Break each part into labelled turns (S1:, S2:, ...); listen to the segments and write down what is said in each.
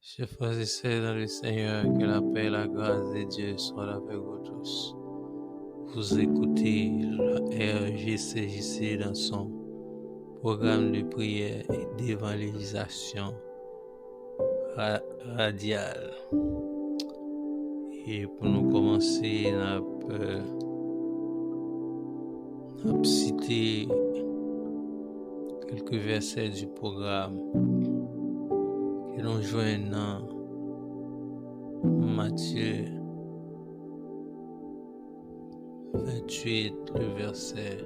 S1: Chers frères et sœurs dans le Seigneur, que la paix et la grâce de Dieu soient avec vous tous. Vous écoutez la RGCJC dans son programme de prière et d'évangélisation radiale. Et pour nous commencer, on a cité quelques versets du programme que nous joignent dans Matthieu 28, le verset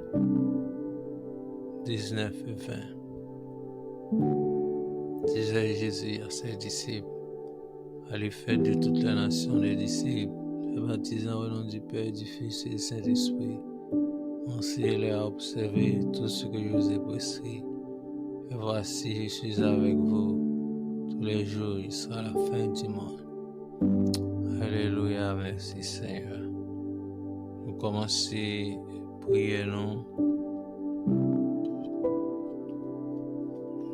S1: 19 et 20. Disait Jésus à ses disciples: allez faire de toute la nation des disciples, les baptisant au nom du Père, du Fils et du Saint-Esprit. Enseignez-les à observer tout ce que je vous ai prescrit. Et voici, je suis avec vous tous les jours jusqu'à la fin du monde. Alléluia, merci Seigneur. Nous commençons à prier,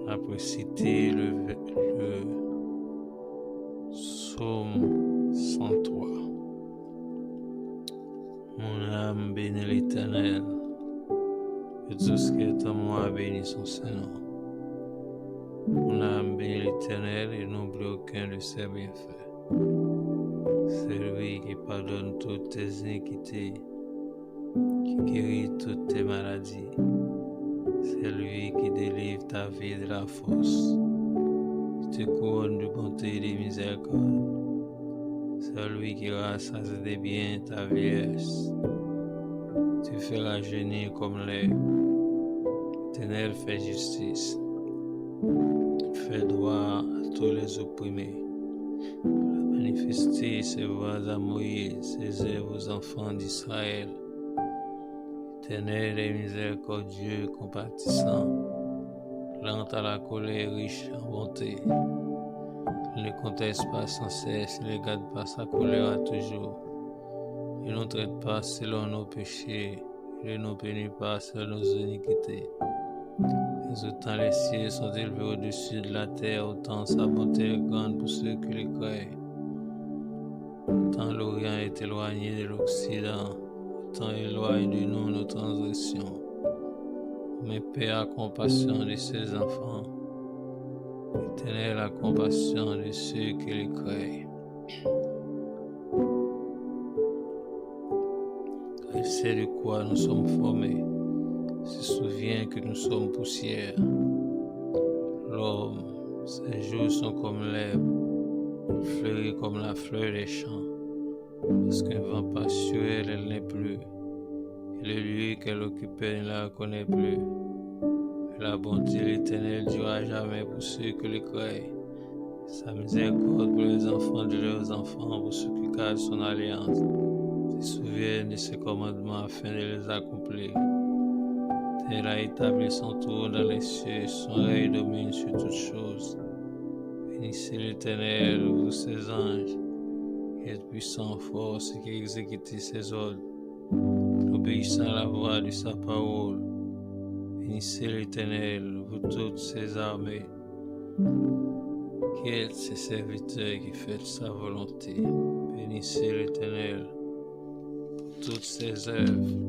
S1: après citer le psaume 103. Mon âme bénit l'Éternel, et tout ce qui est en moi bénit son Saint-Nom. Mon âme bénit l'Éternel et n'oublie aucun de ses bienfaits. C'est lui qui pardonne toutes tes iniquités, qui guérit toutes tes maladies. C'est lui qui délivre ta vie de la fosse, qui te couronne de bonté et de miséricorde. C'est lui qui rassasie de bien ta vieillesse. Tu feras jeûner comme l'aigle. L'Éternel fait justice, fait droit à tous les opprimés. Il a manifesté ses voies à Moïse, ses œuvres aux enfants d'Israël. L'Éternel est miséricordieux, compatissant, lent à la colère, riche en bonté. Il ne conteste pas sans cesse, il ne garde pas sa colère à toujours. Il ne nous traite pas selon nos péchés, il ne nous punit pas selon nos iniquités. Mais autant les cieux sont élevés au-dessus de la terre, autant sa bonté est grande pour ceux qui les croient. Autant l'Orient est éloigné de l'Occident, autant éloigne de nous nos transgressions. Mais Père a compassion de ses enfants. L'Éternel a compassion de ceux qui les croient. Il sait de quoi nous sommes formés. Il se souvient que nous sommes poussière. L'homme, ses jours sont comme l'herbe, il fleurit comme la fleur des champs. Parce qu'un vent passe sur elle, elle n'est plus. Et le lieu qu'elle occupait ne la reconnaît plus. Mais la bonté de l'Éternel durera jamais pour ceux qui le croient. Sa miséricorde pour les enfants de leurs enfants, pour ceux qui gardent son alliance. Se souviennent de ses commandements afin de les accomplir. Elle a établi son trône dans les cieux, son règne domine sur toutes choses. Bénissez l'Éternel, vous ses anges, qui êtes puissants en force et qui exécutez ses ordres, obéissant à la voix de sa parole. Bénissez l'Éternel, vous toutes ses armées, qui êtes ses serviteurs qui faites sa volonté. Bénissez l'Éternel pour toutes ses œuvres,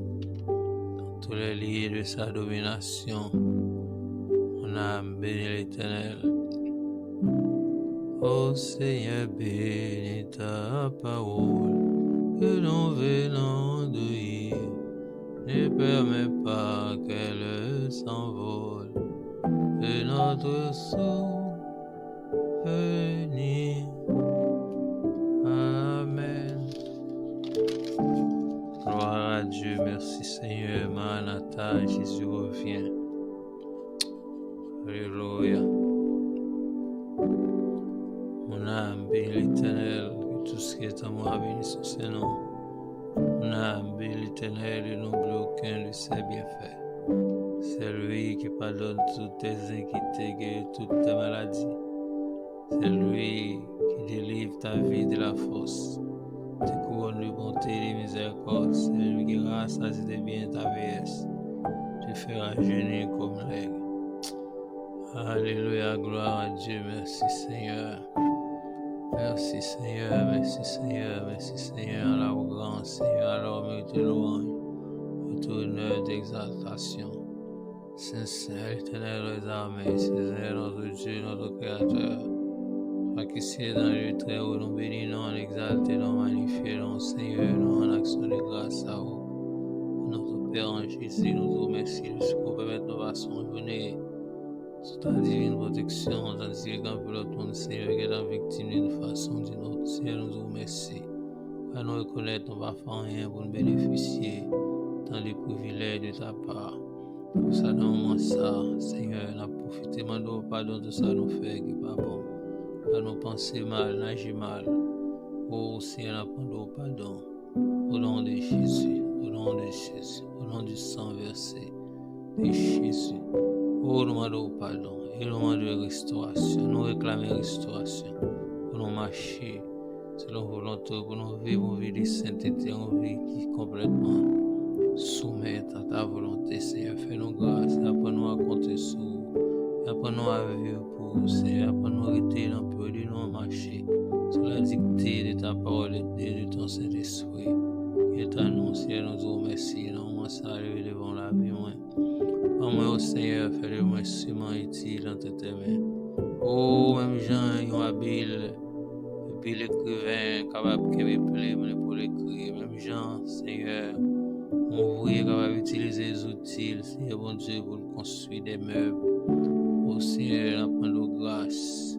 S1: tous les lieux de sa domination. Mon âme bénit l'Éternel. Ô Seigneur, bénis ta parole, que nous venons d'ouïr. Ne permets pas qu'elle s'envole, que notre souvenir. Amen. Gloire à Dieu, merci Seigneur, Maranatha, Jésus revient. Alléluia. Mon âme bénit l'Éternel, que tout ce qui est en moi bénisse son Saint-Nom. Mon âme bénit l'Éternel et n'oublie aucun de ses bienfaits. C'est lui qui pardonne toutes tes iniquités, guérit toutes tes maladies. C'est lui qui délivre ta vie de la fosse, te couronne de bonté et de miséricorde. C'est lui qui rassasie de bien ta vieillesse. Tu feras jeûner comme l'aigle. Alléluia, gloire à Dieu, merci Seigneur. Merci Seigneur, merci Seigneur, merci Seigneur, à la grande Seigneur, alors mérite louange, votre honneur d'exaltation. Sincère, éternel des armées, Seigneur, notre Dieu, notre Créateur. Toi qui sied dans le très haut, nous bénissons, nous exaltons, nous magnifions, Seigneur, nous en action de grâce à vous. Notre Père en Jésus, nous vous remercions de ce qu'on peut mettre nos façons journée. Sous ta divine protection, tandis que quand pour l'autre monde, Seigneur, qui est victime d'une façon ou d'une autre, Seigneur, nous vous remercions. À nous reconnaître, nous ne va faire rien pour nous bénéficier dans les privilèges de ta part. Pour ça, dans le moment ça, Seigneur, nous avons profité, nous pardon de ça, nous fait qui n'est pas bon. À nous penser mal, n'agir mal. Oh Seigneur, nous pardon. Au nom de Jésus, au nom de Jésus, au nom du sang versé de Jésus. Oh, nous demandons pardon et nous demandons restauration. Nous réclamons restauration pour nous marcher selon volonté, pour nous vivre une vie de sainteté, une vie qui est complètement soumise à ta volonté, Seigneur. Fais-nous grâce, apprends-nous à compter sur vous, apprends-nous à vivre pour vous, Seigneur. Apprends-nous à rester dans le peur de nous marcher sur la dictée de ta parole et de ton Saint-Esprit. Qui est à nous, Seigneur, nous vous remercions. Nous saluons devant la vie, moi. Moi, au Seigneur, fais de moi instrument utile entre tes mains. Oh, même gens, ils ont habile, et puis l'écrivain, capable de révéler pour l'écrire. Même gens, Seigneur, on voulait capable d'utiliser les outils, Seigneur, bon Dieu, pour construire des meubles. Oh, Seigneur, nous prenons grâce,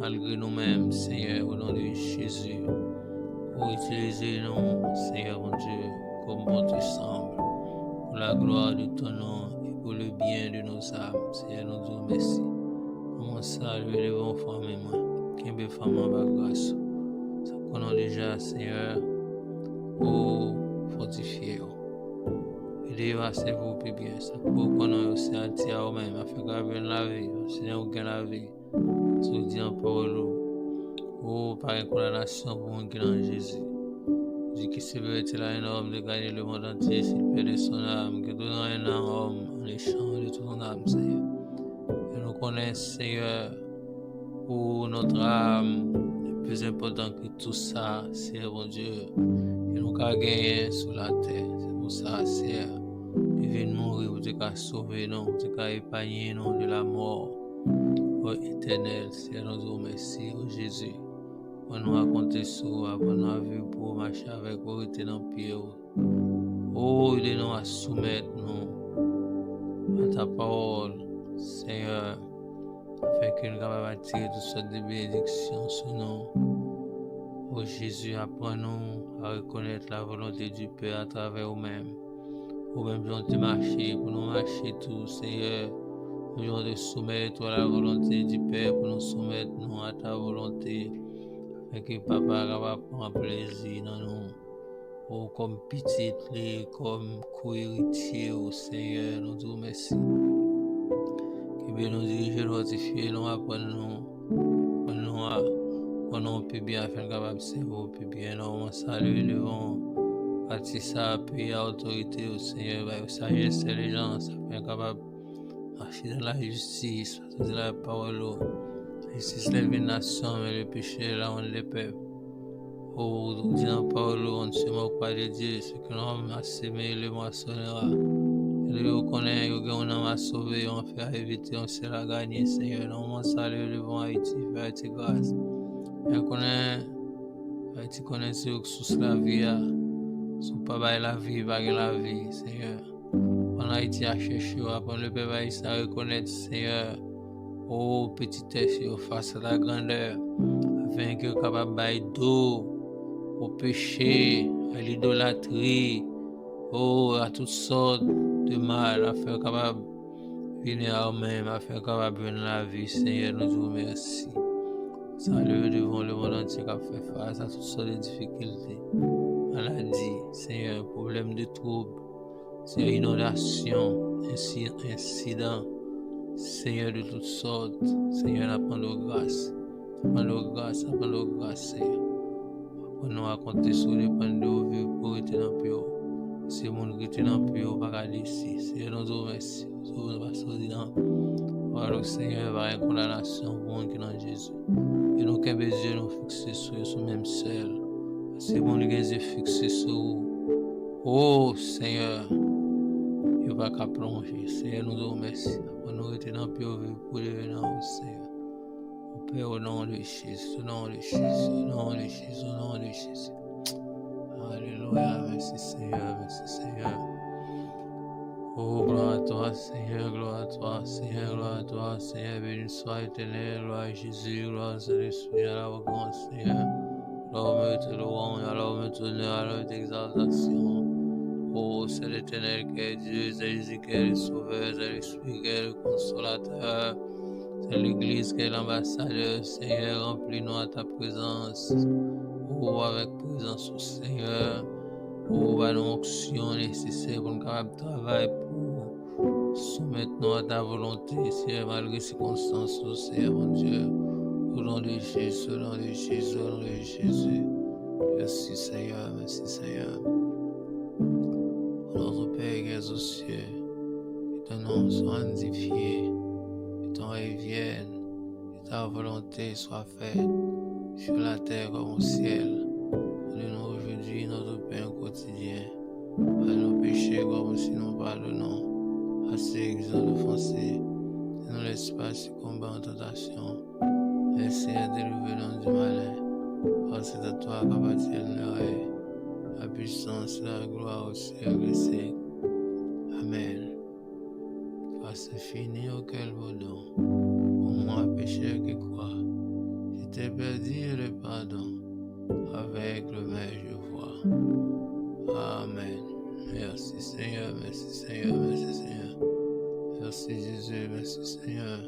S1: malgré nous-mêmes, Seigneur, au nom de Jésus, pour utiliser nous, Seigneur, bon Dieu, comme bon te semble, pour la gloire de ton nom. Pour le bien de nos âmes, Seigneur, nous vous remercions. Nous saluons les bons femmes et moi, qui est femme en bas grâce. Ça connaît déjà, Seigneur, pour fortifier. Aidez-vous à se vous plus bien. Ça pour qu'on ait aussi à tirer même, à faire graver la vie, Seigneur, aucun la vie. Sous dit en parole, oh, par une condamnation pour un qui est en Jésus. Dieu qui se veut être un homme de gagner le monde entier s'il perd son âme, que donnera un homme en échange de ton âme, Seigneur. Et nous connaissons, Seigneur, pour notre âme, le plus important que tout ça, c'est mon Dieu, que nous avons gagné sur la terre. C'est pour ça, Seigneur, tu viens mourir pour te sauver, non, pour te épargner, non, de la mort. Oh éternel, Seigneur, nous vous remercions, oh Jésus. On nous raconter ça, on nous a vu pour marcher avec vous, rester dans le pied. Oh, il est nous à soumettre nous à ta parole, Seigneur, afin que nous puissions attirer toutes sortes de bénédictions sur nous. Oh Jésus, apprends-nous à reconnaître la volonté du Père à travers nous-mêmes. Ou même besoin de marcher, pour nous marcher tous, Seigneur. Nous besoin de soumettre à la volonté du Père, pour nous soumettre nous à ta volonté. Et que papa va prendre plaisir dans nous, oh, comme petite, comme co-héritier au Seigneur, nous te remercions. Que bien nous diriger, nous fortifier, nous apprendre, nous plus bien, afin capable de servir plus bien, nous saluer devant, partir ça, puis à autorité au Seigneur, sagesse et l'élégance, afin capable de marcher dans la justice, parce que la parole. Et si c'est les nations, mais le péché, là, on les peuple. Oh, dit dans la parole, on ne se moque pas de Dieu. Ce que l'homme a sémé, le moissonnera. Et le reconnaît, on a sauvé, on fait éviter, on s'est la gagner, Seigneur. On salue le bon Haïti, faire grâce. Et on connaît, Haïti connaît sous la vie, sous pas la vie, pas la vie, Seigneur. On Haïti a cherché, après le peuple haïtien à reconnaître, Seigneur. Oh, petitesse, face à la grandeur, afin que capable d'eau au péché, à l'idolâtrie, oh, à toutes sortes de mal, afin capable de venir à nous-mêmes, afin capable de venir la vie, Seigneur, nous vous remercions. Salut devant le monde entier qui a fait face à toutes sortes de difficultés, maladies, Seigneur, problèmes de troubles, Seigneur, inondations, incidents. Seigneur de toutes sortes, Seigneur, apprends-nous grâce, Seigneur. Apprends-nous à compter sur les pannes de vos vies pour être dans le pire. Si mon qui est dans le pire, pas qu'à ici. Seigneur, nous vous remercions. Nous vous remercions. Voilà, Seigneur, va une condamnation pour nous qui est dans Jésus. Et nous qu'un baiser nous fixer sur le même ciel. C'est bon, les yeux fixés sur oh Seigneur, il va qu'à plonger. Seigneur, nous te remercions. Nous étions dans le pire pour devenir au Seigneur. Au Père, au nom de Jésus, au nom de Jésus, au nom de Jésus, au nom de Jésus. Alléluia, merci Seigneur, merci Seigneur. Oh, gloire à toi, Seigneur, gloire à toi, Seigneur, gloire à toi, Seigneur, béni soit éternel, gloire à Jésus, gloire à Saint-Esprit, à la grâce, Seigneur. Alors, me te louange, alors me te honneur, alors t'exaltation. Oh, c'est l'éternel qui est Dieu, c'est Jésus qui est le sauveur, c'est l'Esprit qui est le consolateur. C'est l'Église qui est l'ambassadeur, Seigneur, remplis-nous à ta présence. Oh, avec présence au Seigneur. Oh, va nous onction nécessaire pour nous capables de travailler pour soumettre nous à ta volonté, Seigneur, malgré les circonstances, oh Seigneur, mon Dieu. Au nom de Jésus, au nom de Jésus, au nom de Jésus. Merci Seigneur, merci Seigneur. Notre Père qui est aux cieux, que ton nom soit sanctifié, que ton règne vienne, que ta volonté soit faite sur la terre comme au ciel. Donne-nous aujourd'hui notre pain quotidien. Pardonne nos péchés comme si nous pardonnons à ceux qui ont offensés. Ne nous laisse pas succomber en tentation. Seigneur, délivre-nous du malin. Parce que c'est à toi qu'appartiennent le règne, la puissance et la gloire au siècle des siècles. Amen. Grâce infinie auquel vous don, pour moi pécheur qui croit, je t'ai perdu le pardon, avec le maître je vois. Amen. Merci Seigneur, merci Seigneur, merci Seigneur. Merci Jésus, merci Seigneur.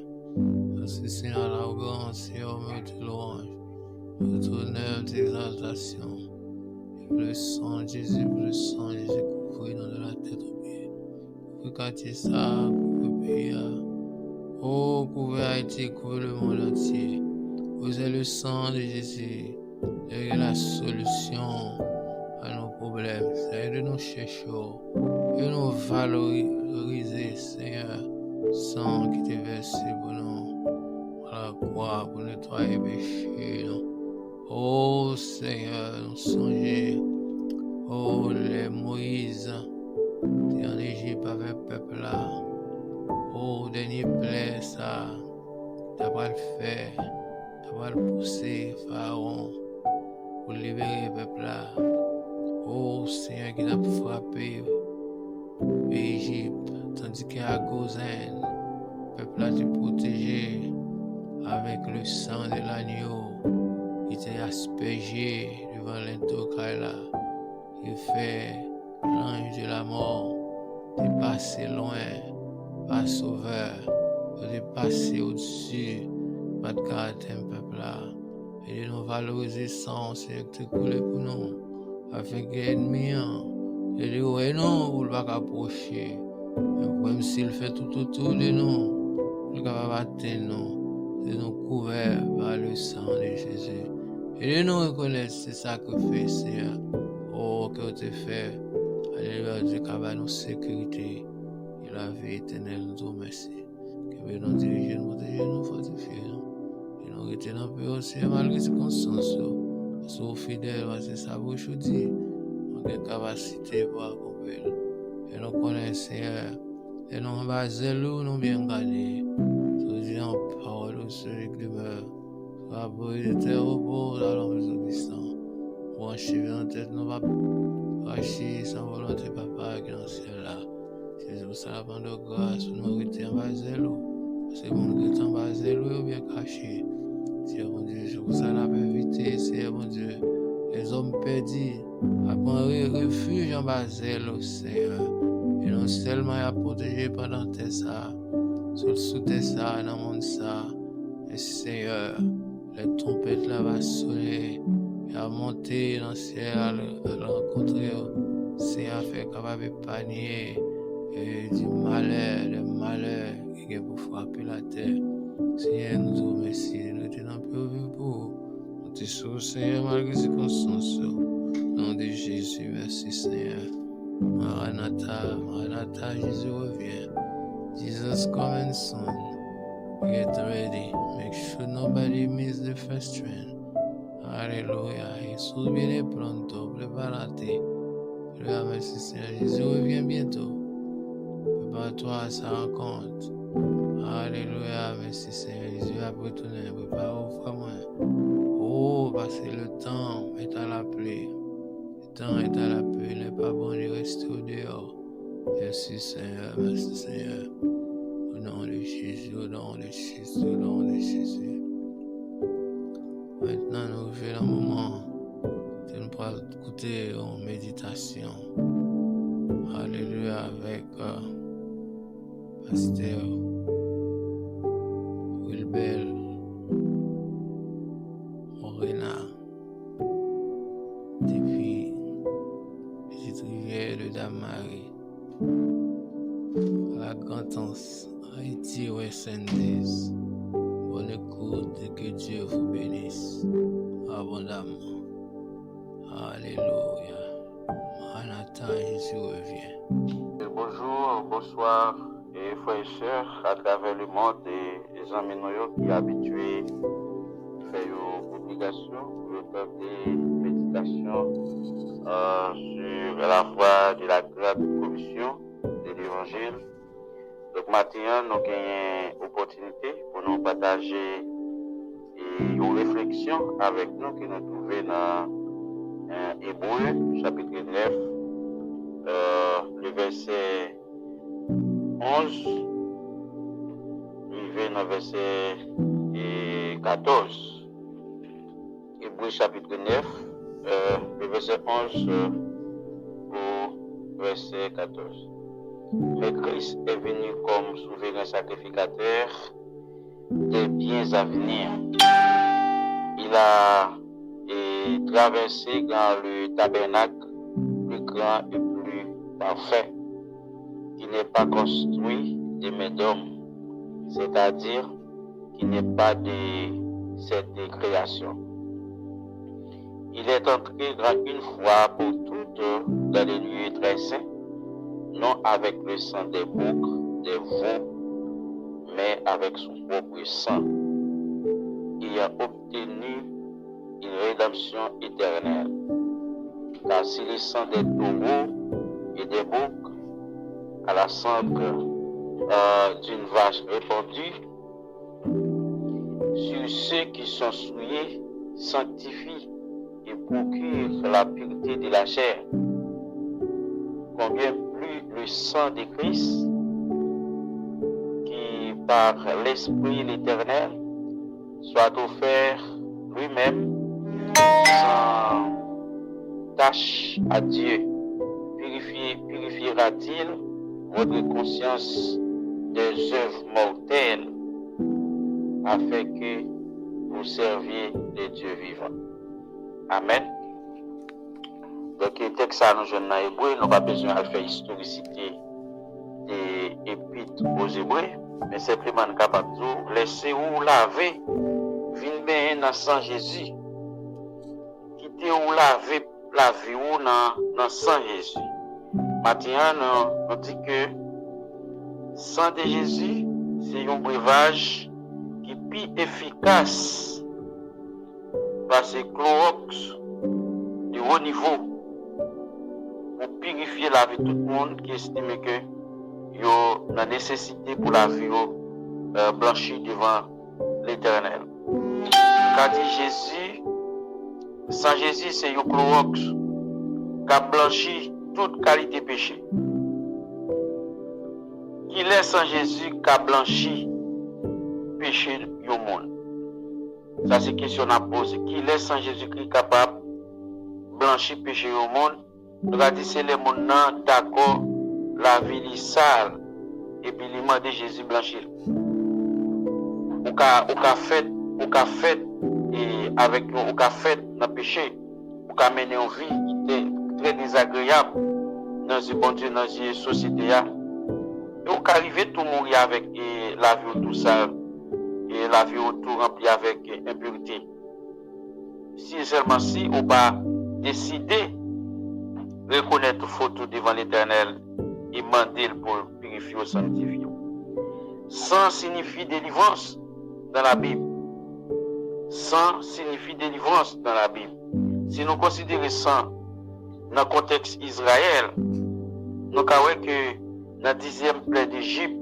S1: Merci Seigneur, la grâce, Seigneur, me te louange, me te honneur, t'exaltation. Le sang de Jésus, le sang de Jésus, couvre-nous de la tête aux pieds. Couvre quartier ça, couvre pays. Oh, couvre Haïti, couvre le monde entier. Vous êtes le sang de Jésus, c'est la solution à nos problèmes. C'est de nous chercher, de nous valoriser, Seigneur, sang qui t'est versé pour nous, à la croix, pour nettoyer les péchés. Oh Seigneur, nous songeons, oh les Moïse, t'es en Égypte avec le peuple là. Oh, dernier plaît ça, t'as pas le faire, t'as pas le pousser, Pharaon, pour libérer le peuple là. Oh Seigneur, qui t'a frappé l'Égypte, tandis qu'à Gozen, le peuple là t'est protégé avec le sang de l'agneau, il t'est aspergé devant l'Intokaila, il fait l'ange de la mort, t'es passé loin. Pas sauveur, de passer au-dessus, pas de caractère, peuple là, et de nous valoriser sans c'est que tu coulé pour nous, afin que l'ennemi, et de ouais non, vous ne pas approcher, même s'il fait tout autour de nous, il va atteindre nous, de nous couverts par le sang de Jésus, et de nous reconnaître ce sacrifice, Seigneur, oh, que tu fais, alléluia, Dieu, qui va nous sécurité. La vie éternelle, nous te remercions. Que nous diriger, nous protéger, nous fortifier. Et nous retenir un peu aussi, malgré les circonstances. Sois fidèle, parce que ça vous dit. Nous avons une capacité pour accomplir. Et nous connaissons, Seigneur. Et nous basons nous bien gardés. Nous disons parole au celui qui demeure. Soit abri de tes repos dans l'homme des obéissants. Pour enchiver en tête, nous va racher sans volonté, papa, qui est dans le ciel là. C'est pour ça la de grâce, nous étions en bas de l'eau. C'est bon, nous étions en bas de l'eau, bien caché. Seigneur mon Dieu, c'est pour ça la paix éviter, Seigneur mon Dieu. Les hommes perdus, après refuge en bas de l'eau, Seigneur. Et non seulement à protéger pendant tes ça, sous tes ça, dans le monde ça. Et Seigneur, les trompettes là vont sonner, et à monter dans le ciel, à rencontrer, Seigneur, fait capable de panier. Et du malheur qui est pour frapper la terre. Seigneur, nous te remercions, nous te donnons plus vivre pour. Nous te souhaitons, Seigneur, malgré les circonstances. Au nom de Jésus, merci, Seigneur. Maranatha, Maranatha, Jésus revient. Jesus coming soon. Get ready. Make sure nobody miss the first train. Alléluia. Jesús viene pronto. Prepárate. Merci Seigneur. Jésus revient bientôt. Prépare-toi à sa rencontre. Alléluia. Merci Seigneur. Jésus va retourner. Prépare-vous, frère moi. Oh, parce que le temps est à la pluie. Le temps est à la pluie. Il n'est pas bon de rester au dehors. Merci Seigneur. Merci Seigneur. Au nom de Jésus, au nom de Jésus, au nom de Jésus. Maintenant, nous vivons un moment de nous écouter en méditation. Alléluia, avec Pasteur Wilbel Morena depuis Petite Rivière de Damarie, la Grande-Anse, Haïti, West Indies. Bonne écoute et que Dieu vous bénisse abondamment. Alléluia. Maranatha, Jésus revient.
S2: Bonjour, bonsoir, et frères et sœurs à travers le monde et les amis qui sont habitués à faire une obligation pour le temps de méditation sur la voie de la grande commission de l'évangile. Donc maintenant, nous avons une opportunité pour nous partager une réflexion avec nous que nous trouvons dans Hébreux, chapitre 9, le verset 11, arrivé dans le verset 14. Hébreux, chapitre 9, le verset 11 au verset 14. Mais Christ est venu comme souverain sacrificateur des biens à venir. Il a traversé dans le tabernacle plus grand et plus parfait, qui n'est pas construit de mains d'hommes, c'est-à-dire qui n'est pas de cette création. Il est entré une fois pour toutes dans les lieux très saints, non avec le sang des boucs, des veaux, mais avec son propre sang. Il a obtenu une rédemption éternelle. Car si le sang des taureaux et des boucs à la cendre d'une vache répandue sur ceux qui sont souillés sanctifie et procure la pureté de la chair, combien plus le sang de Christ, qui par l'Esprit l'Éternel soit offert lui-même sans tâche à Dieu, purifiera-t-il votre conscience des œuvres mortelles, afin que vous serviez les dieux vivants. Amen. Donc, le texte à nous jeunes dans Hébreu, nous n'avons pas besoin de faire historicité des épîtres aux Hébreux, mais simplement nous sommes capables de dire, laissez-vous laver, venez dans le sang Jésus, quittez-vous laver la vie dans le sang Jésus. Maintenant, nous dit que le sang de Jésus, c'est un breuvage qui est plus efficace parce que Clorox de haut niveau pour purifier la vie de tout le monde qui estime que il y a la nécessité pour la vie blanchie devant l'Éternel. Quand dit Jésus, sans Jésus, c'est un Clorox qui a blanchi toute qualité péché. Qui est sans Jésus qui a blanchi péché du monde. Ça c'est question à poser. Qui est sans Jésus qui est capable de blanchir péché au monde? Nous avons dit c'est le monde d'accord la vie sale et puis l'image de Jésus blanchir. Ou qu'a fait et avec ou qu'a fait dans péché, ou qu'a mené une vie qui est très désagréable dans ce bon Dieu, dans cette société là. Et ou qu'a arrivé tout mourir avec la vie autour ça et la vie autour remplie avec impureté. Si seulement si on va décider de reconnaître faute devant l'Éternel et demander pour purifier ou sanctifier. Sang signifie délivrance dans la Bible. Sang signifie délivrance dans la Bible. Si nous considérons sang dans le contexte Israël, nous avons que dans la 10e plaie d'Égypte,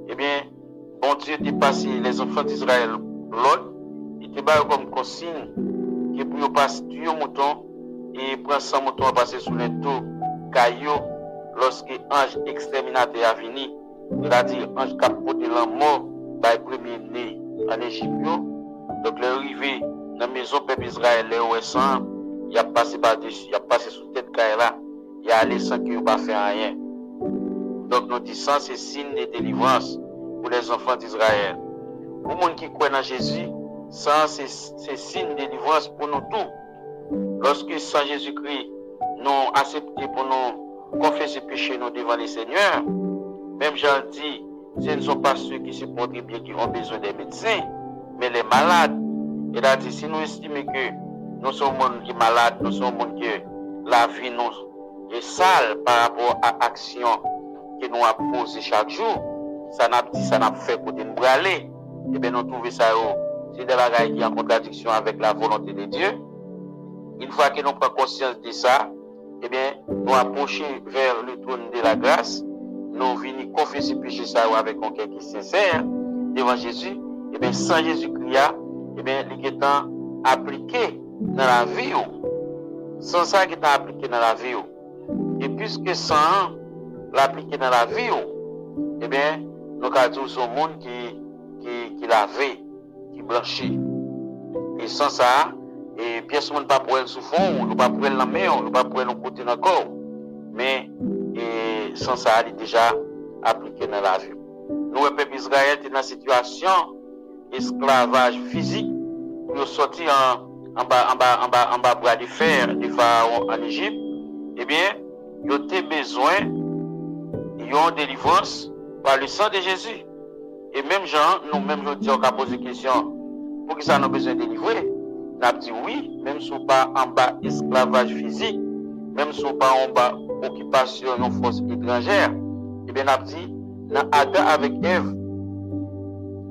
S2: eh bien, bon Dieu était passé les enfants d'Israël l'autre, il était comme consigne que pour passer tuer un mouton et prendre 100 moutons à passer sous les dos caillou lorsque l'ange exterminateur a venu, c'est-à-dire l'ange qui a porté la mort par le premier né en Égypte. Donc, l'arrivée dans la maison peuple Israël, les sang, il a passé par-dessus, il a passé sous tête caillou là, il a allé sans qu'il ne pas faire rien. Donc, nous disons ça, c'est signe de délivrance pour les enfants d'Israël. Pour les gens qui croient en Jésus, ça, c'est signe de délivrance pour nous tous. Lorsque sans Jésus-Christ, nous acceptons pour nous confesser péché nous devant les seigneurs, même j'en dis, ce ne sont pas ceux qui se portent bien qui ont besoin des médecins, mais les malades. Et là, si nous estimons que nous sommes monde qui malades, nous sommes monde que la vie nous est sale par rapport à l'action que nous avons posée chaque jour, ça n'a fait côté nous aller. Et bien, nous trouvons ça, c'est des bagages qui sont en contradiction avec la volonté de Dieu. Une fois que nous prenons conscience de ça, eh bien, nous approchons vers le trône de la grâce, nous venons confesser péché ça avec un cœur qui est sincère devant Jésus. Eh bien, sans Jésus-Christ, eh bien, il est appliqué dans la vie. Sans ça, il est appliqué dans la vie. Et puisque sans l'appliquer dans la vie, eh bien, nous avons ce monde qui lavé, qui blanchit. Et sans ça, et pièce monde pas pour elle sous fond, nous pas pour elle la main, nous pas pour elle côté dans corps. Mais et sans ça, elle est déjà appliqué dans la vie. Nous, le peuple Israël, est dans une situation esclavage physique pour sortir en bas bras de fer de Pharaon en Égypte. Eh bien, ils ont besoin, ils ont délivrance par le sang de Jésus. Et même gens, nous-mêmes, je dis, on a posé la question, pour qui ça nous a besoin de délivrer? On a dit oui, même si on pas en bas esclavage physique, même si on pas en bas occupation de force étrangère, et bien on a dit, dans Adam avec Ève,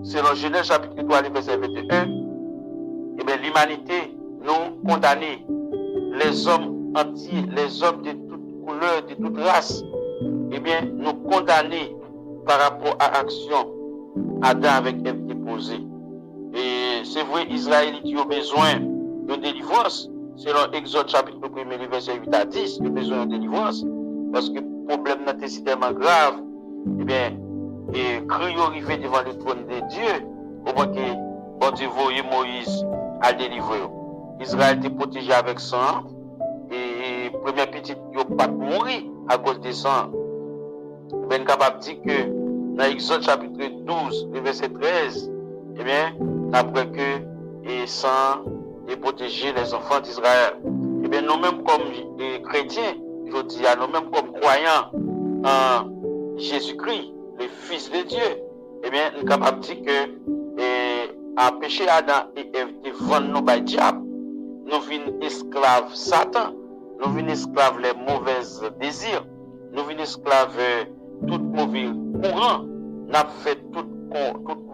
S2: selon Genèse chapitre 3, verset 21, et bien l'humanité nous condamnée, les hommes entiers, les hommes de toute couleur, de toute race, et bien nous condamnés par rapport à l'action Adam avec Ève déposée. Et c'est vrai, Israël a besoin de délivrance. Selon Exode chapitre 1, verset 8 à 10, il a besoin de délivrance. Parce que le problème est tellement grave. Eh bien, et cri arrivé devant le trône de Dieu, au moment que bon Dieu voyait Moïse à délivrer. Israël était protégé avec sang. Et première petite, il n'a pas mourir à cause des sang. Ben capable de dire que dans Exode chapitre 12, verset 13, eh bien, après que et sang et protéger les enfants d'Israël. Eh bien, nous-mêmes comme chrétiens, je dis à nous-mêmes comme croyants en Jésus-Christ, le Fils de Dieu, eh bien, nous sommes capables de dire que à péché Adam et Ève devant nous par le diable, nous venons esclaves Satan, nous venons esclaves les mauvais désirs, nous venons esclaves tout mauvais courant, nous avons fait tout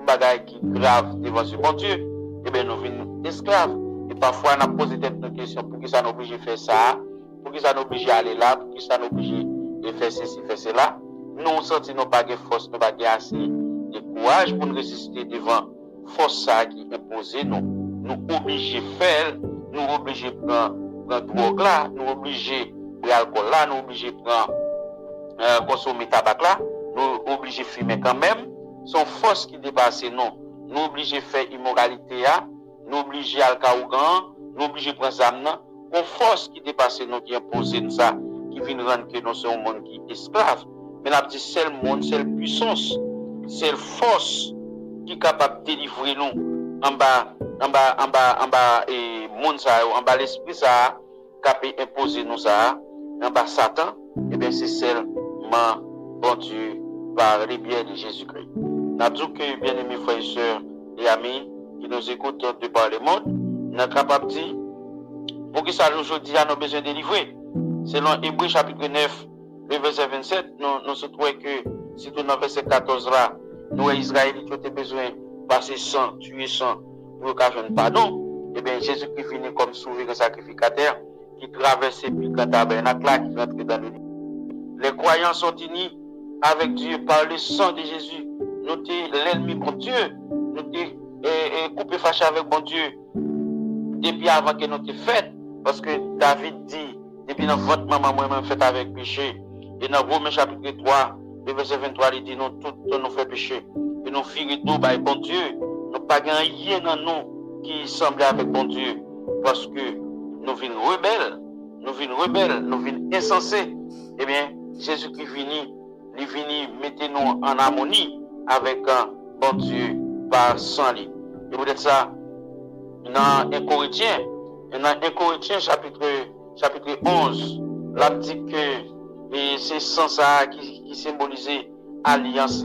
S2: bagaille qui est grave devant ce bon Dieu, eh bien, nous venons esclaves. Et parfois, on a posé des questions pour qui ça nous oblige de faire ça, pour qui ça nous oblige d'aller là, pour qui ça nous oblige de faire ceci, faire cela. Nous sentons nous pas de force, nous pas assez de courage pour nous résister devant force ça qui impose nous. Nous obligés de faire, nous obligés de prendre drogue là, nous obligés de prendre alcool là, nous obligés de prendre consommer tabac là, nous obligés de fumer quand même. Son force qui dépasse nous, nous obligés de faire immoralité là, nous obligés à le caougan, nous obligés de prendre ça maintenant, une force qui dépasse nous, qui impose nous ça, qui vient rendre que nous sommes un monde qui est esclave. Mais la petite seule monde, seule puissance, seule force qui est capable de délivrer nous en bas et monde ça, en bas l'esprit ça, qui peut imposer nous ça, en bas Satan, et bien c'est seulement bon Dieu par les biens de Jésus-Christ. Nous avons dit que, bien aimés frères et sœurs et amis qui nous écoutent de par le monde, nous sommes capables de dire, pour que ça aujourd'hui a besoin de délivrer. Selon Hébreux chapitre 9, le verset 27, nous se trouvons que, si tout dans le verset 14 là, nous, Israélites, ont besoin de passer sang, tuer sang, pour qu'ils fassent pardon. Eh bien, Jésus-Christ finit comme souverain sacrificateur, qui traverse le tabernacle là, qui rentre dans le lit. Les croyants sont unis avec Dieu par le sang de Jésus. Nous sommes l'ennemi pour Dieu. Nous sommes coupés fâchés avec bon Dieu. Depuis avant que nous sommes faits. Parce que David dit, depuis dans votre maman, moi-même fait avec péché. Et dans Romains chapitre 3, le verset 23, il dit, nous tous nous fait péché. Et nous firons tout par bon Dieu. Nous pas rien dans nous qui semble avec bon Dieu. Parce que nous venons rebelles. Nous venons insensés. Eh bien, Jésus-Christ il vient mettre nous en harmonie avec un bon Dieu par son lit. Et vous dites ça dans 1 Corinthiens chapitre 11, là dit que c'est sans ça qui symbolise alliance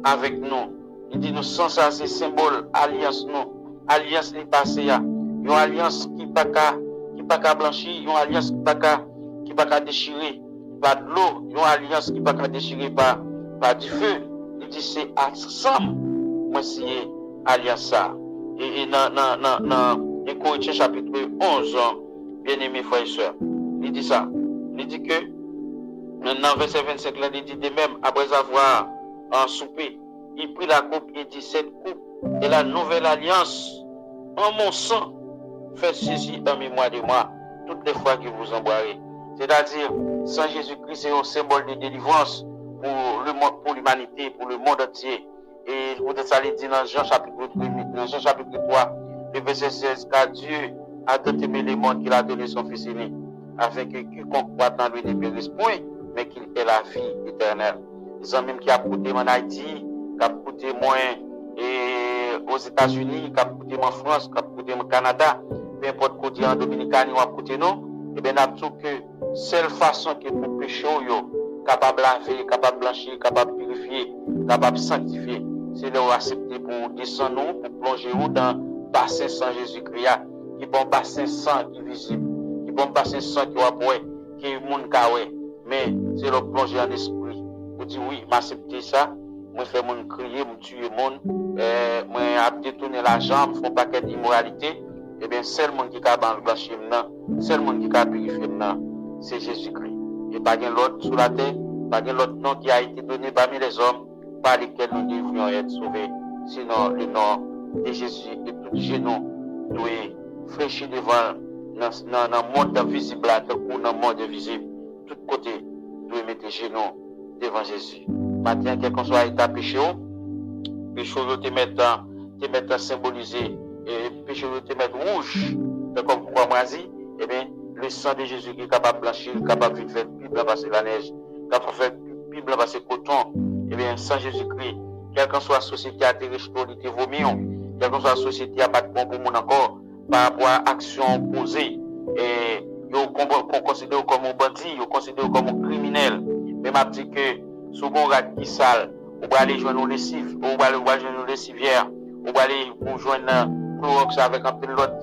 S2: avec nous. Il dit nous sans ça c'est symbole alliance nous. Alliance li passé ya. Une alliance qui pas qu'à blanchir, une alliance qui pas qu'à déchirer par de l'eau, une alliance qui pas qu'à déchirer par du feu. Il dit c'est ensemble moi c'est alliance ça. Et dans Corinthiens chapitre 11, bien-aimés frères et sœurs, il dit ça. Il dit que dans verset 25 là, il dit de même après avoir soupé, il prit la coupe et dit cette coupe est la nouvelle alliance en mon sang. Faites ceci en mémoire de moi toutes les fois que vous en boirez. C'est-à-dire, sans Jésus-Christ, c'est un symbole de délivrance pour l'humanité, pour le monde entier. Et peut-être ça, il dit dans Jean chapitre 3, le verset 16, car Dieu a tant aimé le monde qu'il a donné son Fils aîné, afin que quiconque croit en lui ne périsse point, mais qu'il ait la vie éternelle. Les hommes qui a coûté en Haïti, qui a coûté moins aux États-Unis, qui a coûté en France, qui a coûté au Canada, peu importe côté en Dominicanie ou à côté nous, et bien nous que seule façon que pour pécher capable de laver, capable de blanchir, capable de purifier, capable de sanctifier, c'est de accepter pour descendre nous, pour plonger nous dans le bassin sans Jésus-Christ, qui bon bassin sans qui visible, qui bon bassin sans qui voit, qui est monde kawe, mais c'est le plonger en esprit. Vous dites oui, m'accepter ça, moi faire mon crier, me tuer monde, moi détourner l'argent, me faire un paquet d'immoralité. Eh bien, seul monde qui a blanchir maintenant, seul monde qui a purifié maintenant, c'est Jésus-Christ. Et pas de l'autre sur la terre, pas de l'autre nom qui a été donné parmi les hommes, par lesquels nous devrions être sauvés. Sinon, le nom de Jésus et tout genou doit fléchir devant dans le monde visible, ou dans le monde visible. Tout côté doit mettre genoux devant Jésus. Maintenant, quel qu'on soit l'état péché, péché te mettre symboliser. Et péché de te mettre rouge, comme pourquoi moi dit, eh bien, le sang de Jésus qui est capable de blanchir, capable de faire plus blanc passer la neige, capable de faire plus blanc passer le coton, eh bien, sans Jésus-Christ, quelle que soit la société à te rejeter, il te vomit, quelle que soit la société à pas de bon pour mon encore, par rapport à l'action posée, et on considère comme un bandit, on considère comme un criminel. Mais m'a dit que, sous mon rat qui sale, on va aller joindre nos lessives, on va aller joindre nos lessivières, on va aller pour joindre Clorox avec un peu d'autres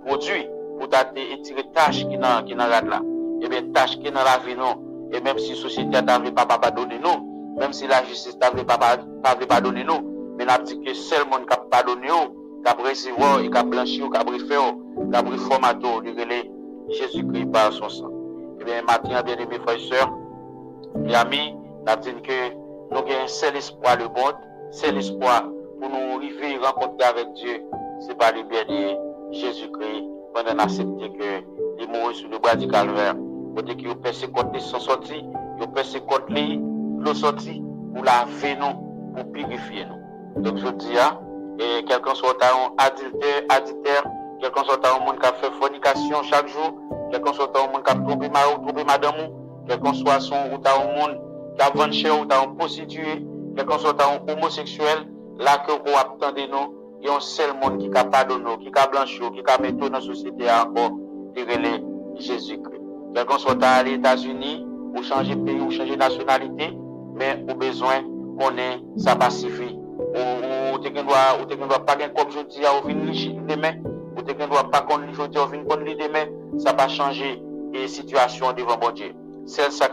S2: produits pour tirer tâches qui n'ont là. Et bien, tâches qui n'ont la vie, non. Et même si la société n'avait pas pardonné nous, même si la justice n'avait pas pardonné nous, mais n'a dit que seul monde qui a pardonné nous, qui a recevoir et qui a blanchi, qui a refait, qui a reformaté, de Jésus-Christ par son sang. Et bien, maintenant, bien aimés frères et sœurs, les amis, n'a dit que nous avons un seul espoir, le monde, seul espoir pour nous arriver à rencontrer avec Dieu, c'est par le biais de Jésus-Christ, pendant d'accepter que les morts sur le bras du calvaire, côté qui ont persécuté son sorti, ils ont persécuté l'eau sortie pour laver nous, pour purifier nous. Donc je dis, et quelqu'un soit un adultère, quelqu'un soit un monde qui a fait fornication chaque jour, quelqu'un soit un monde qui a trompé madame, quelqu'un soit son ou un monde qui a vendu cher ou un prostitué, quelqu'un soit un homosexuel, là que vous attendez nous, il y a un seul monde qui a pardonné, qui a blanchi, qui a mis dans la société encore, qui relève Jésus-Christ. Quelqu'un soit à l'États-Unis, ou changer de pays, ou changer de nationalité, mais au besoin qu'on ait sa pacifie. Ou te doit pas gagner comme je dis, ou venir demain, ou te doit pas qu'on venir demain, ça va changer les situations devant bon Dieu. Celle ça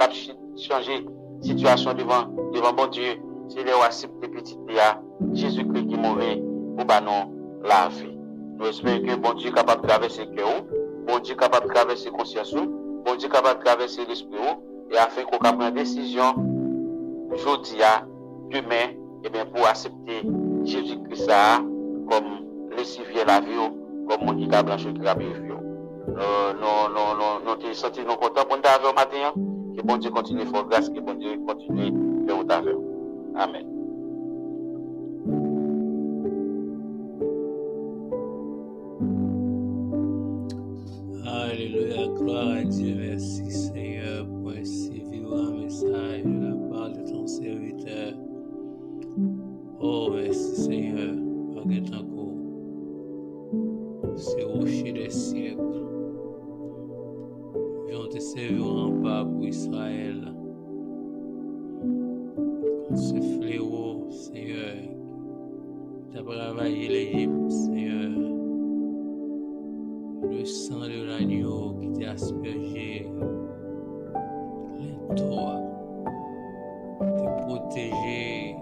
S2: changer situation devant bon Dieu. C'est les accepter petit là, Jésus-Christ qui mourait pour bah non la vie. Nous espérons que bon Dieu est capable de traverser le cœur, bon Dieu est capable de traverser la conscience, bon Dieu est capable de traverser l'esprit, et afin qu'on prenne une décision aujourd'hui, demain, et bien pour accepter Jésus-Christ comme le civier la vie, comme mon qui a blanchi qui a vivre. Nous te sentons contents pour nous avoir matin, que bon Dieu continue à faire grâce, que bon Dieu continue à faire autant. Amen.
S1: Alléluia, gloire à Dieu, merci Seigneur pour un si vivant message de la part de ton serviteur. Oh, merci Seigneur, par encore, c'est rocher des siècles. Viens te servir en rempart pour Israël. Ce fléau, Seigneur, qui t'a travaillé l'Égypte, Seigneur. Le sang de l'agneau qui t'a aspergé, toi, t'a protégé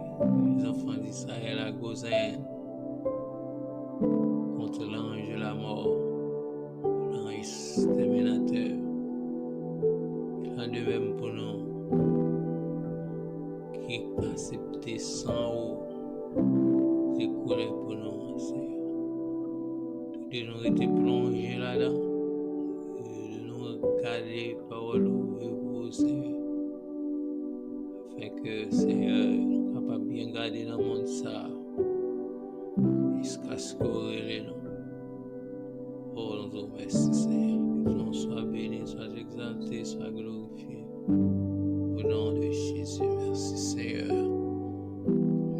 S1: les enfants d'Israël à Goshen contre l'ange de la mort, l'ange exterminateur. Il en de même pour nous qui accepté sans eau, qui coulé pour nous, Seigneur. De nous été plongés là-dedans, de nous regarder parole au Seigneur, afin que Seigneur nous capable bien garder dans le monde ça, jusqu'à ce qu'on relève nous. Oh, nous te remercions Seigneur, que ton nom soit béni, soit exalté, soit glorifié. Au nom de Jésus, merci Seigneur.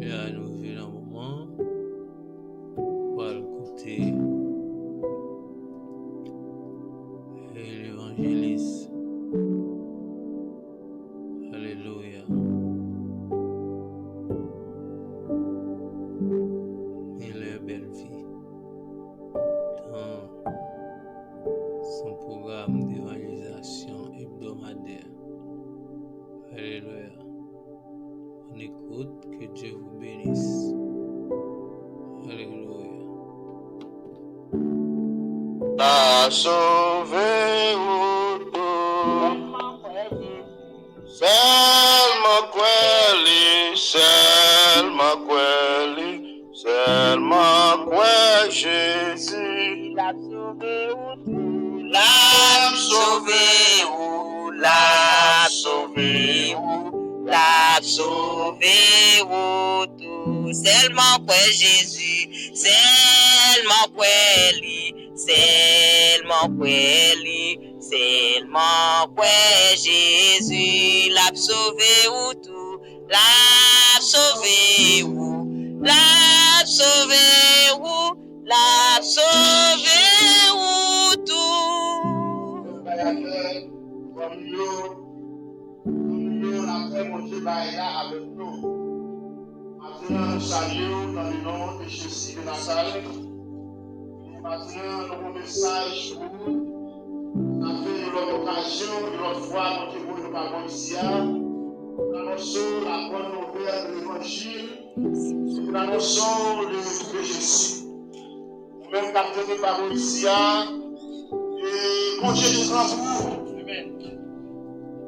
S1: Et à nous vivre un moment pour écouter l'évangéliste. Alléluia. Et leur belle vie dans son programme d'évangélisation hebdomadaire. Alléluia. On écoute, que Dieu vous bénisse. Alléluia.
S3: A sauvé ou tout, seulement quoi Jésus,
S4: l'a sauvé ou tout, l'a sauvé ou, l'a sauvé ou, l'a sauvé ou tout, seulement quoi Jésus, seulement quoi lui, seulement quoi lui, seulement quoi Jésus, l'a sauvé ou tout, l'a sauvé ou, l'a sauvé ou, l'a sauvé ou tout.
S3: Comme nous, la paix, mon Dieu, va être là avec nous. Maintenant, nous saluons dans le nom de Jésus de Nazareth. Maintenant, notre message pour vous, ça fait l'autre occasion, l'autre fois, mon Dieu, nous parlons ici. Nous annonçons la bonne nouvelle de l'évangile. Nous annonçons le retour de Jésus. Nous-mêmes, nous parlons ici. Et mon Dieu nous prend pour vous.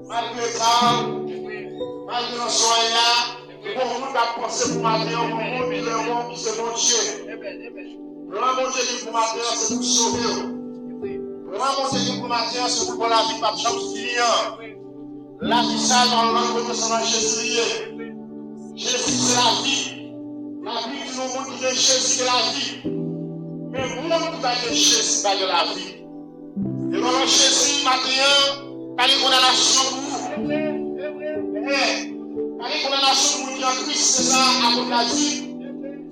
S3: Malgré ça, malgré nos soins, pour nous, nous pensé pour matin, pour nous, le monde qui c'est mon Dieu. Vraiment, mon Dieu, pour matin, c'est pour sauver. Vraiment, mon Dieu, pour matin, c'est pour la vie, pas de chance client. La vie, ça, dans le nom de son Jésus. Jésus, c'est la vie. La vie, nous montre que Jésus, c'est la vie. Mais vous, nous avons Jésus, pas de la vie. Et dans le Jésus, matin, pas de condamnation pour vous. Pas de condamnation pour vous en Christ, c'est ça, à votre avis.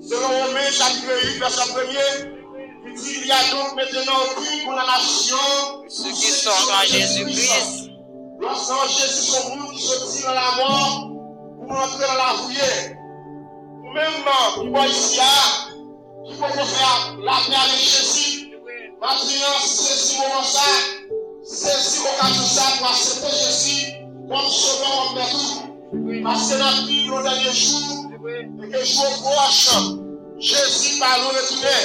S3: Selon Romains, chapitre 8, verset 1er, il dit, il y a donc maintenant aucune condamnation
S4: Ceux qui sont en Jésus-Christ.
S3: Lorsqu'en Jésus, comme nous qui se tire dans la mort, pour entrer dans la fouillère. Nous-mêmes, qui voient ici, qui peuvent faire la paix avec Jésus. Maintenant, c'est ce moment ça, c'est si l'occasion ça pour accepter Jésus comme sauveur en tout. Parce que la vie nos derniers jours, et que jour proche, Jésus va nous retourner.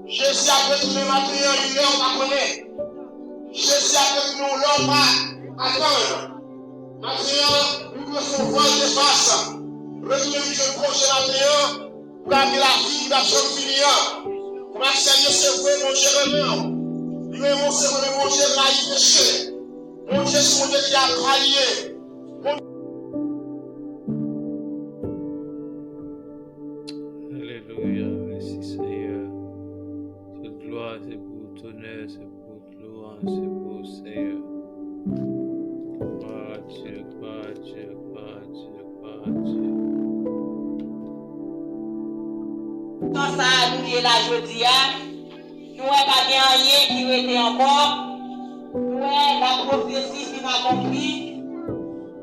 S3: Jésus a retourné maintenant, il est en connaît. Jésus a retourné l'homme à attendre. Maintenant, nous devons voir des passes. Retourner le prochain matin, pour garder la vie d'action finir. Pour Seigneur, c'est vrai, mon Dieu, il est mon Seigneur, mon Dieu, là, il péché. Mon Dieu, c'est mon Dieu qui a trahi.
S1: Alléluia, merci Seigneur. Toute gloire, c'est pour ton honneur, c'est pour ta louange, c'est pour Seigneur. Gloire à Dieu, gloire à Dieu, gloire à Dieu, gloire à Dieu.
S4: Quand ça nous est la jeudi, nous n'avons pas rien qui était encore. Nous avons la prophétie qui m'a compris.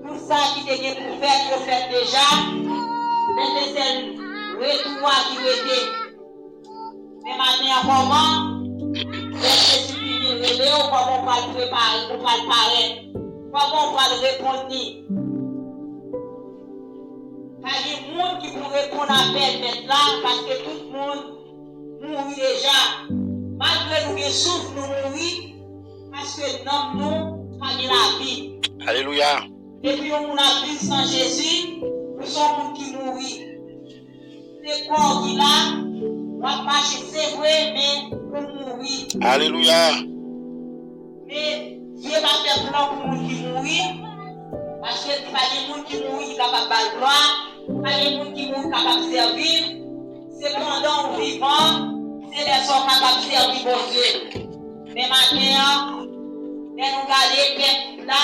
S4: Tout ça qui était pour faire, que fait déjà. Mais c'est celle retour qui était. Mais maintenant, comment? C'est ce qui est révélé, comment on va le préparer, comment on va le parler, comment on va le répondre. Il y a des gens qui pourraient répondre à l'appel maintenant parce que tout le monde mourit déjà. Malgré nous, les souffles nous mourir parce que dans nous, pas de la vie.
S2: Alléluia.
S4: Depuis on a vu sans Jésus, nous sommes qui mourir. C'est corps qui là, on va marcher, c'est vrai, mais pour mourir.
S2: Alléluia.
S4: Mais Dieu va faire plan pour nous qui mourir. Parce que il y a des gens qui mourent qui sont capables de gloire, il y a des gens qui mourent capables de servir. C'est pendant nous vivants, c'est les gens capables de servir pour Dieu. Mais maintenant, nous regardons que là,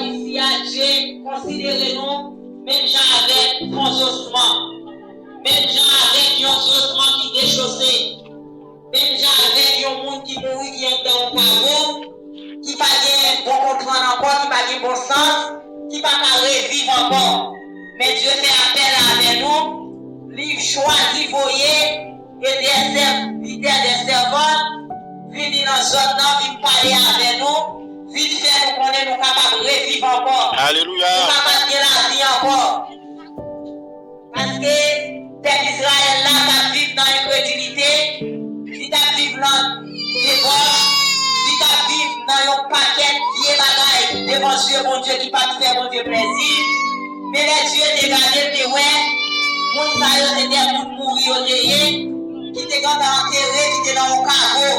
S4: ici à Dieu, considérez-nous, même gens avec fonds ossements, même gens avec un ossement qui déchaussé, même gens avec un monde qui mourit qui est dans un carreau. Qui n'a pas bon comprendre encore, qui n'a pas bon sens, qui n'a pas revivre encore. Mais Dieu fait appel avec nous, lui choisit, voyez, et des serviteurs, des servantes, venir dans zone, venir parler avec nous, vite faire nous connaître, nous capables de revivre encore.
S2: Alléluia.
S4: Nous capables de la vie encore. Parce que peuple Israël là, va vivre dans l'incrédulité, il va vivre dans les débauche. Dans un paquet de bagailles devant Dieu, mon Dieu, qui pas faire mon Dieu plaisir. Mais les dieux dégagés, que ouais, mon saillot était tout mourir au dehors, qui était dans enterré, qui était dans un carreau.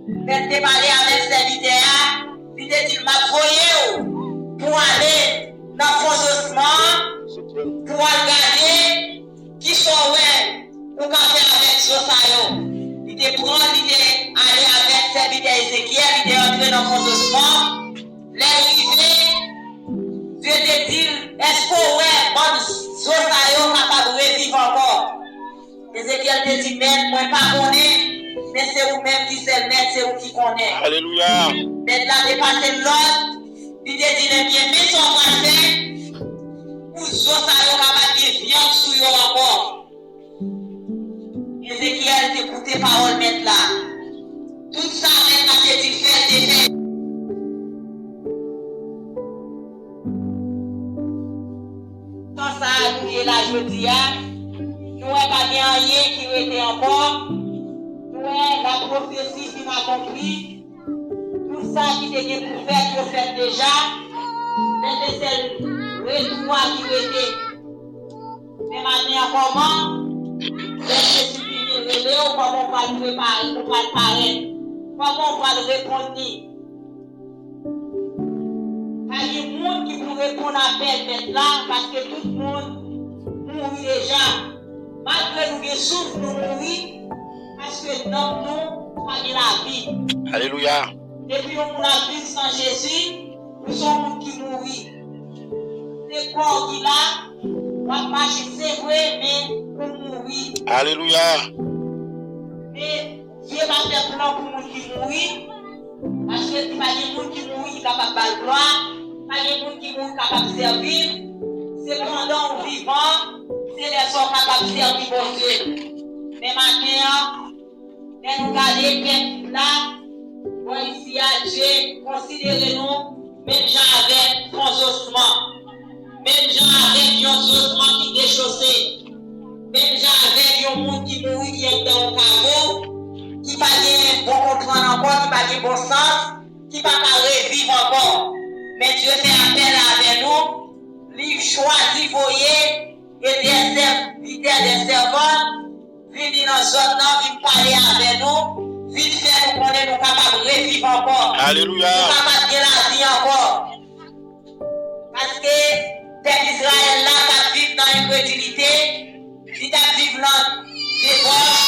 S4: Mais t'es parlé avec le serviteur, il te dit, m'a voyé pour aller dans le fond pour regarder qui sont ouais, pour faire avec ce saillot. Il te prend, il te allé avec le serviteur Ézéchiel, il te entré dans son osement. L'arrivée, Dieu te dit, est-ce que ouais, bon, Zosaïo capable de revivre encore? Ézéchiel te dit, même, moi pas connaît, mais c'est vous-même qui c'est net, c'est vous qui connaît.
S2: Alléluia.
S4: Maintenant, dépassé l'autre, il te dit, les bien, mais son matin, pour Zosaïo capable de viande sur eux encore. Ézéchiel t'écoute tes paroles maintenant là. Tout ça maintenant que tu fais, c'est fait. Quand ça nous est là jeudi, nous n'avons pas rien qui était encore. Nous avons la prophétie qui m'a compris. Tout ça qui était pour faire, que fait déjà. Mais c'est celle retour qui était. Mais maintenant comment? C'est comment on va le préparer, on va le parler, comment on va le répondre. Il y a des gens qui pourraient répondre à l'appel maintenant parce que tout le monde mourit déjà. Malgré nous, les souffles nous mourir parce que dans nous, pas de la vie.
S2: Alléluia.
S4: Depuis on a vu sans Jésus, nous sommes qui mourir. C'est corps qui là, on va marcher, c'est vrai, mais pour mourir.
S2: Alléluia.
S4: Mais Dieu va faire plan pour nous qui mourir. Parce que il y a des gens qui mourent qui sont capables de gloire, il y a des gens qui mourent capables de servir. C'est pendant nous vivants, c'est les gens capables de servir pour Dieu. Mais maintenant, nous regardons là, ici à Dieu, considérez-nous, Même gens avec un ossement. Même gens avec un ossement qui déchaussé. Même gens avec un monde qui mourit qui est dans le caveau, qui n'a pas bon comprendre encore, qui n'a pas bon sens, qui n'a pas revivre encore. Mais Dieu fait appel avec nous, lui choisit voyer et des serviteurs, des servantes, venir dans zone, venir parler avec nous, venir faire nous connaître, nous capables de revivre encore.
S5: Alléluia.
S4: Nous capables de la vie encore. Parce que peuple Israël là, qui vit dans l'incrédulité, qui vivent dans des débauche,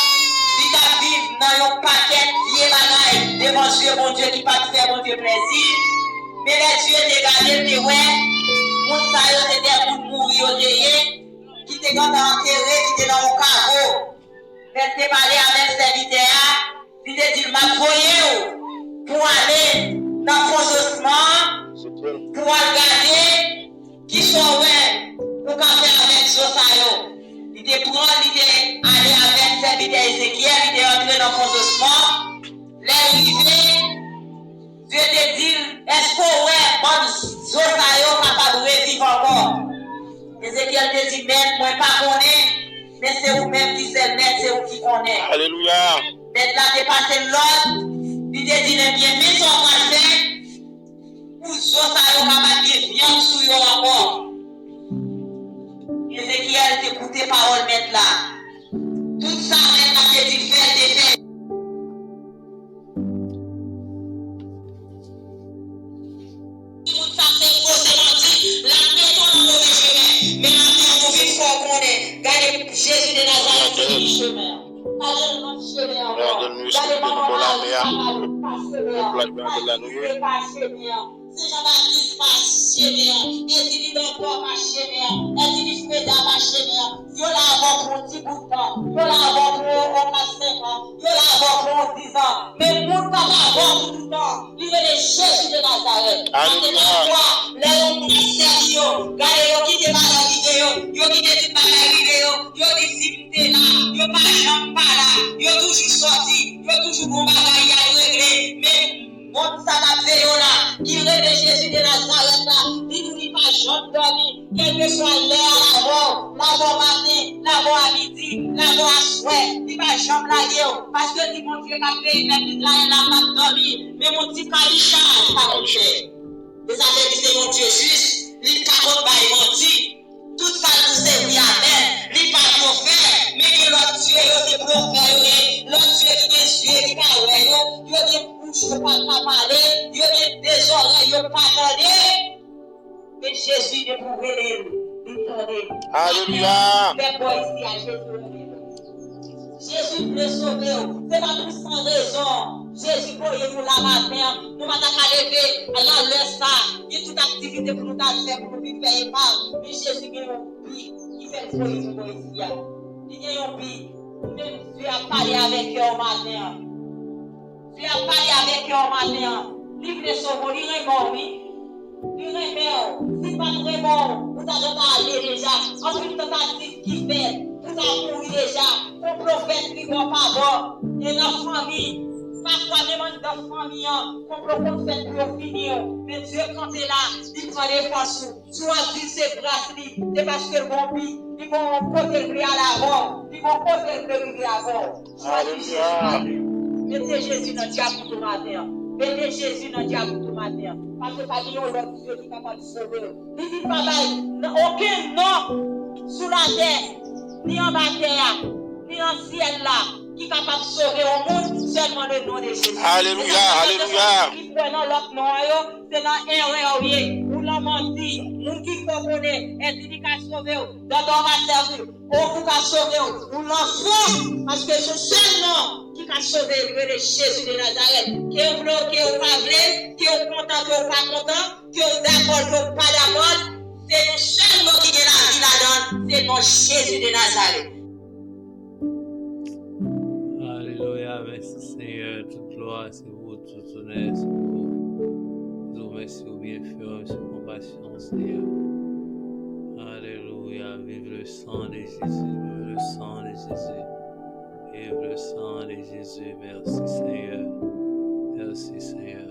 S4: qui vivent dans un paquet de bagailles devant Dieu, mon Dieu, qui pas faire mon Dieu plaisir. Mais les dieux dégagés, les ouais, mon saillot était pour mourir au derrière, qui était quand enterré, qui était dans mon caveau. Mais t'es parlé avec le serviteur, il te dit, m'a voyé pour aller dans le fond pour regarder qui sont ouais, pour faire avec ce saillot. Il te prend, il te aller avec le serviteur Ézéchiel, il te entré dans le fond l'arrivée, Dieu te dit, est-ce que ouais, bon, ce saillot capable de vivre encore? Ézéchiel te dit, mais moi pas connaît, mais c'est vous-même qui c'est maître, c'est vous qui connaît.
S5: Alléluia.
S4: Maintenant, tu passé l'autre, il te dit, bien, mais son français, pour ce saillot capable de bien sous yo encore. Ézéchiel t'écoutait parole mettre là. Tout ça, même à te dit, faire des faits. Jésus de Nazareth, c'est le chemin. Allez dans le chemin encore. C'est Jean-Baptiste passe chemin. Et il encore passe chemin. Et il Freda passe chemin. Il y a avant pour 10 bout de temps. Il y a avant pour 5 ans. Il y a avant pour 10 ans. Mais le monde pas avant pour tout le temps. Il est Jésus de Nazareth. Alléluia. Les hommes qui servent, regardez, qui te parlent vidéo, qui te parlent vidéo, qui simté là, qui pas jamais pas là, qui toujours sorti, qui toujours bon bagaille à régler. Mais mon salade là, il est Jésus de Nazareth là, il ne pas jamais dormi, quel que soit l'heure, l'avant matin, l'avant à midi, l'avant à soir, il va jamais la parce que mon Dieu a fait même Israël n'a pas dormi, mais mon petit Kalisha a pas fait. Vous avez dit c'est mon Dieu juste, il n'a pas menti, tout ça nous servit à même, il n'a pas prophète, mais que l'autre Dieu est prophète, l'autre Dieu qui est Dieu qui a oué, il y a des bouches qui ne peuvent pas parler, il y a des oreilles qui ne peuvent pas parler, mais Jésus ne pouvait les
S5: Alléluia.
S4: mais quoi ici à Jésus? Jésus voulait sauver, c'est pas tout sans raison. Jésus pour nous la matin, nous va lever, alors laisse ça, il y a toute activité pour nous faire, pour nous faire mal. Mais Jésus a un prix qui fait pour nous ici. Il y a un prix, même Dieu a parlé avec eux au matin. Dieu a parlé avec eux au matin. Il voulait sauver, il est mort, oui. Il est mort. Si pas très bon, vous avez parlé déjà. Ensuite, vous avez dit ce qu'il fait. Vous avez mouru déjà. Un prophète qui ne va pas bon. Et la famille. Parfois, même dans la famille, on peut faire pour finir. Mais Dieu, quand il est là, il prend les forces. Choisit ses grâces. C'est parce que le bon pays, ils vont porter le à la mort. Ils vont porter le à la mort. Choisis Jésus. Mettez Jésus dans le diable tout matin. Mettez Jésus dans le diable tout matin. Parce que pas de l'autre Dieu qui est capable de sauver. Il dit pas aucun nom sous la terre, ni en bas terre, ni en ciel là, qui est capable de sauver au monde, seulement le nom de Jésus.
S5: Alléluia, alléluia.
S4: Qui prend l'autre nom, c'est dans erreur, ou l'on menti, ou qui connaît, est-ce qu'il va sauver, dans ton va servir, ou va sauver, ou l'enfant, parce que c'est seul nom qui va sauver le Jésus de Nazareth, qui est bloqué ou pas vrai, qui est content ou pas content, qui est d'accord ou pas d'accord, c'est le seul nom qui est la vie là-dedans, c'est le nom Jésus de Nazareth.
S1: Alléluia, merci Seigneur, toute gloire, c'est vous, tout honneur, c'est vous. Nous remercions au bienfait, c'est compassion, Seigneur. Alléluia, vive le sang de Jésus, vive le sang de Jésus. Vive le sang de Jésus, merci Seigneur. Merci Seigneur.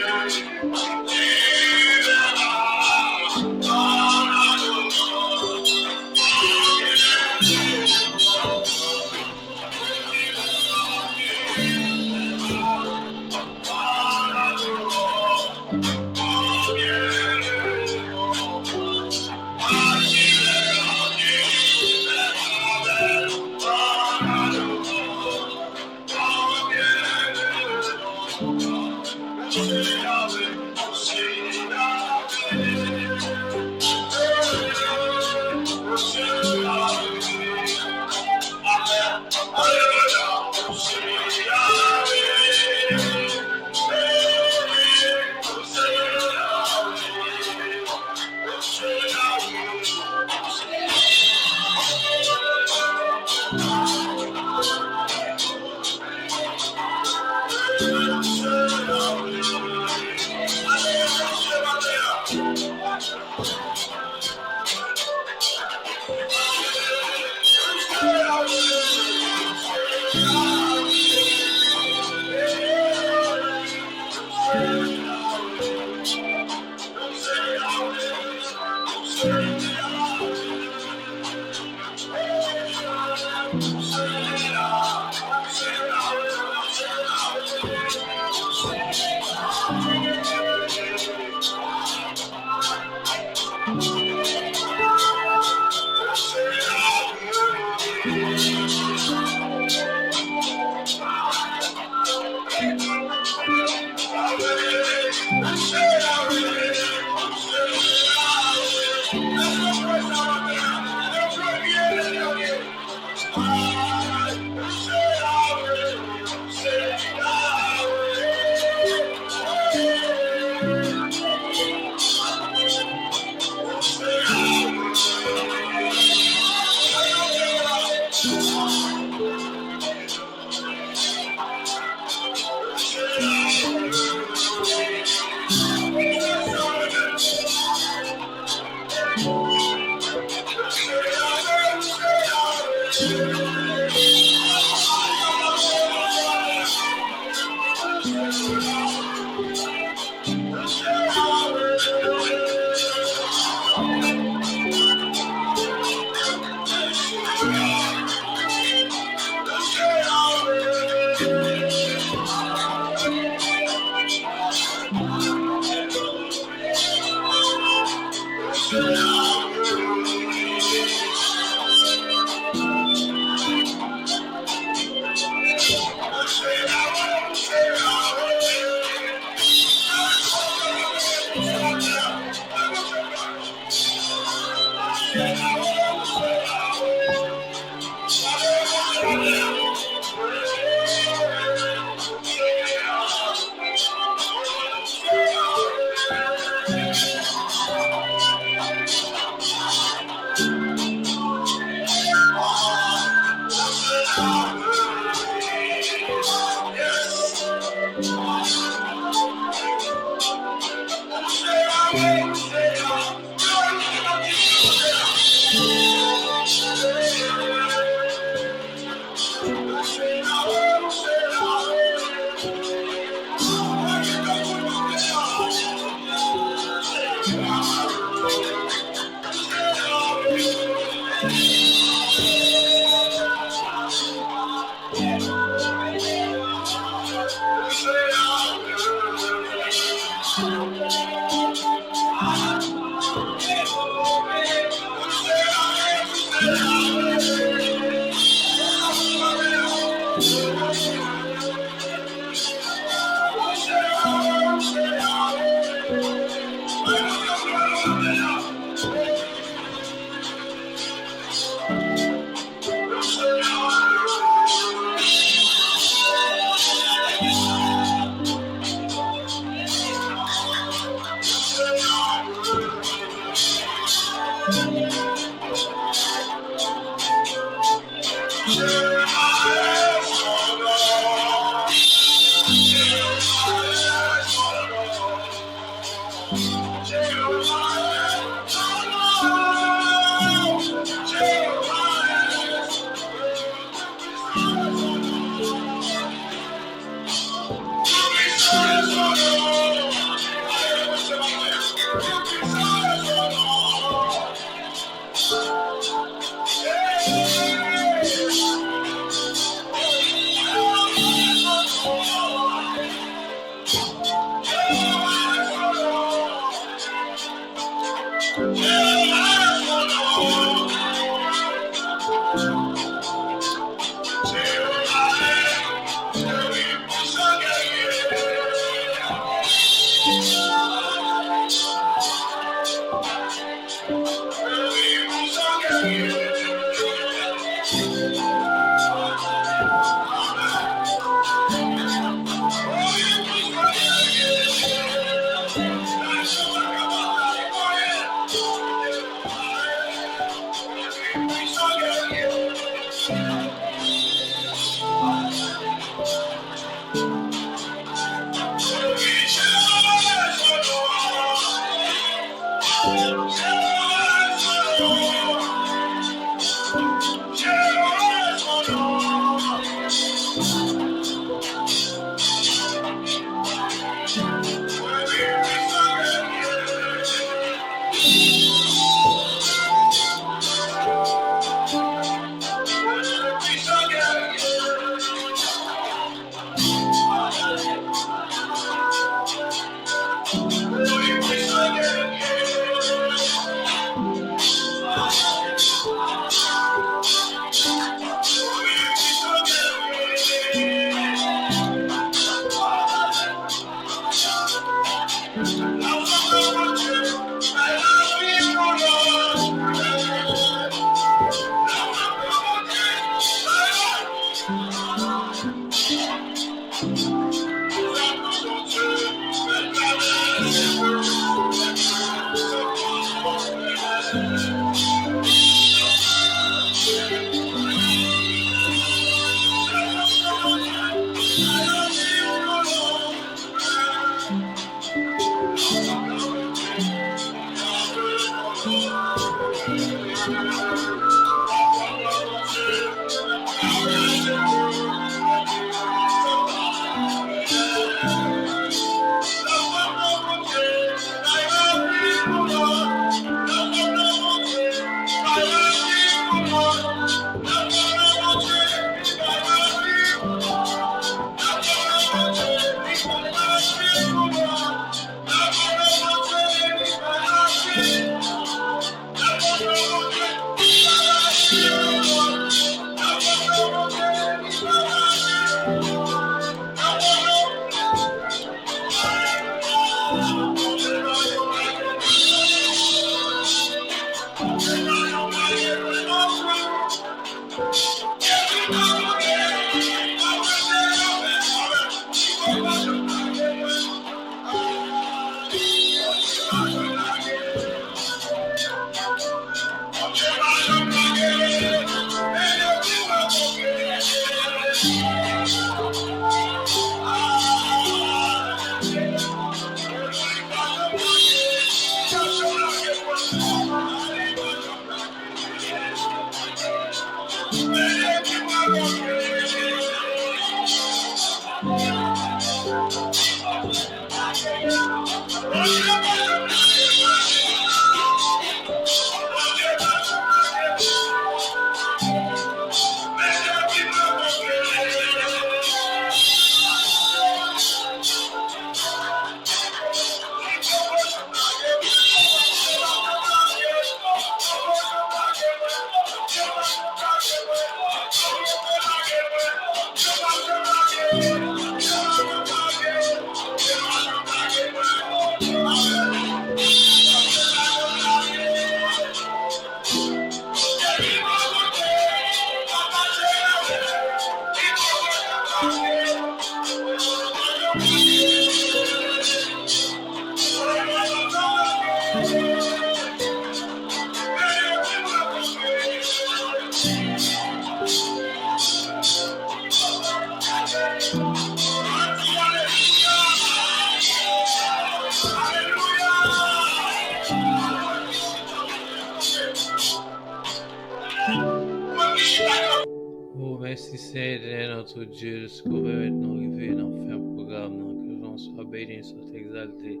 S1: Oh, merci Seigneur, notre Dieu, de ce qu'on va maintenant arriver dans le fin programme, que l'on soit béni, soit exalté,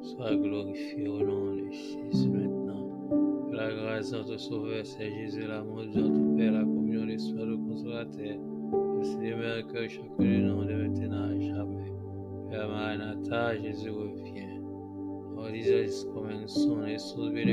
S1: soit glorifié au nom de Jésus maintenant. Que la grâce de notre Sauveur, c'est Jésus, l'amour de notre Père, la communion de l'Esprit, le Consolateur, le Seigneur que chacun de nous de maintenant à jamais. Père Maranatha, Jésus revient. Our Jesus coming soon, Jesus will be